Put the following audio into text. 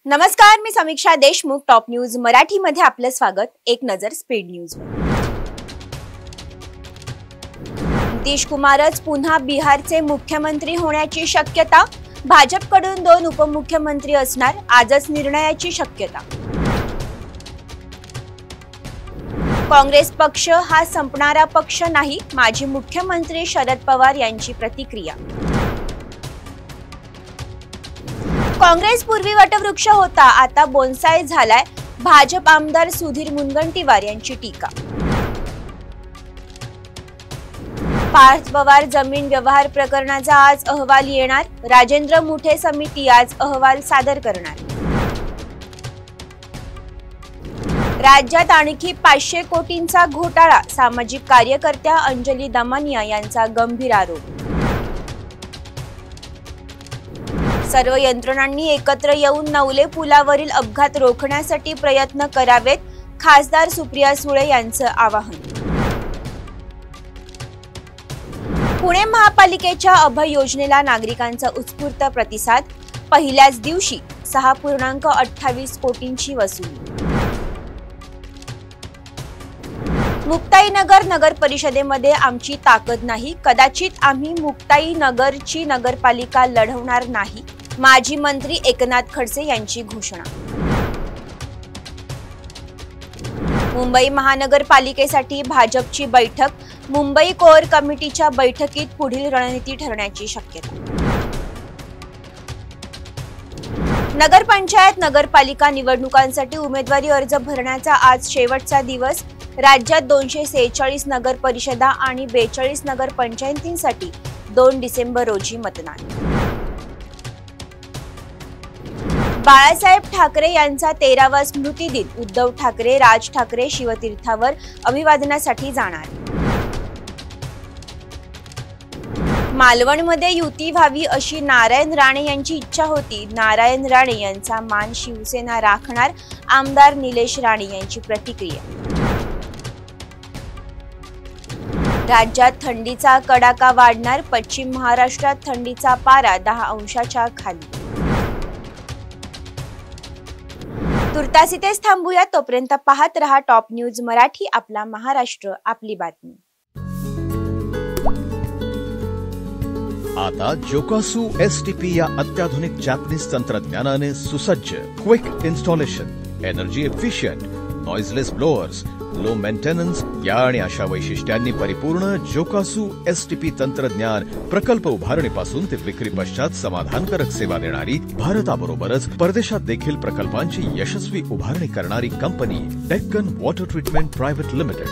नमस्कार, मी समीक्षा Deshmukh. Top news Marathi मध्ये आपलं स्वागत. एक नजर स्पीड न्यूज वर. नितीश कुमारच पुन्हा बिहारचे मुख्यमंत्री होण्याची शक्यता. भाजपकडून 2 उपमुख्यमंत्री असणार. आजच निर्णयाची शक्यता. काँग्रेस पक्ष हा संपणारा पक्ष नाही. माजी मुख्यमंत्री शरद पवार यांची प्रतिक्रिया. काँग्रेस पूर्वी वटवृक्ष होता, आता बोन्साय झालाय. भाजप आमदार सुधीर मुनगंटीवार यांची टीका. पार्थ पवार जमीन व्यवहार प्रकरणाचा आज अहवाल येणार. राजेंद्र मुठे समिती आज अहवाल सादर करणार. राज्यात आणखी 500 कोटींचा घोटाळा. सामाजिक कार्यकर्त्या अंजली दमानिया यांचा गंभीर आरोप. सर्व यंत्रणांनी एकत्र येऊन नवले पुलावरील अपघात रोखण्यासाठी प्रयत्न करावेत. खासदार सुप्रिया सुळे यांचं आवाहन. पुणे महापालिकेच्या अभय योजनेला नागरिकांचा उत्स्फूर्त प्रतिसाद. पहिल्याच दिवशी 6.28 कोटींची वसुली. मुक्ताईनगर नगर परिषदेमध्ये आमची ताकद नाही. कदाचित आम्ही मुक्ताईनगरची नगरपालिका लढवणार नाही. माजी मंत्री एकनाथ खडसे यांची घोषणा. मुंबई महानगरपालिकेसाठी भाजपची बैठक. मुंबई कोर कमिटीच्या बैठकीत पुढील रणनीती ठरण्याची शक्यता. नगरपंचायत नगरपालिका निवडणुकांसाठी उमेदवारी अर्ज भरण्याचा आज शेवटचा दिवस. राज्यात 246 नगर परिषदा आणि 42 नगर पंचायतींसाठी 2 डिसेंबर रोजी मतदान. बाळासाहेब ठाकरे यांचा 13वा स्मृतिदिन. उद्धव ठाकरे राज ठाकरे शिवतीर्थावर अभिवादनासाठी जाणार. मालवणमध्ये युती व्हावी अशी नारायण राणे यांची इच्छा होती. नारायण राणे यांचा मान शिवसेना राखणार. आमदार निलेश राणे यांची प्रतिक्रिया. राज्यात थंडीचा कडाका वाढणार. पश्चिम महाराष्ट्रात थंडीचा पारा 10 अंशाच्या खाली. तुर्तास इथेच थांबूया. तोपर्यंत पाहत रहा टॉप न्यूज मराठी. आपला महाराष्ट्र, आपली बातमी. आता जोकासू STP या अत्याधुनिक जॅपनीज तंत्रज्ञानाने सुसज्ज, quick installation, energy efficient, noiseless blowers, low maintenance या आणि अशा वैशिष्ट्यांनी परिपूर्ण जोकासू STP तंत्रज्ञान प्रकल्प उभारणीपासून ते विक्री पश्चात समाधानकारक सेवा देणारी, भारताबरोबरच परदेशात देखील प्रकल्पांची यशस्वी उभारणी करणारी company Deccan water treatment private limited.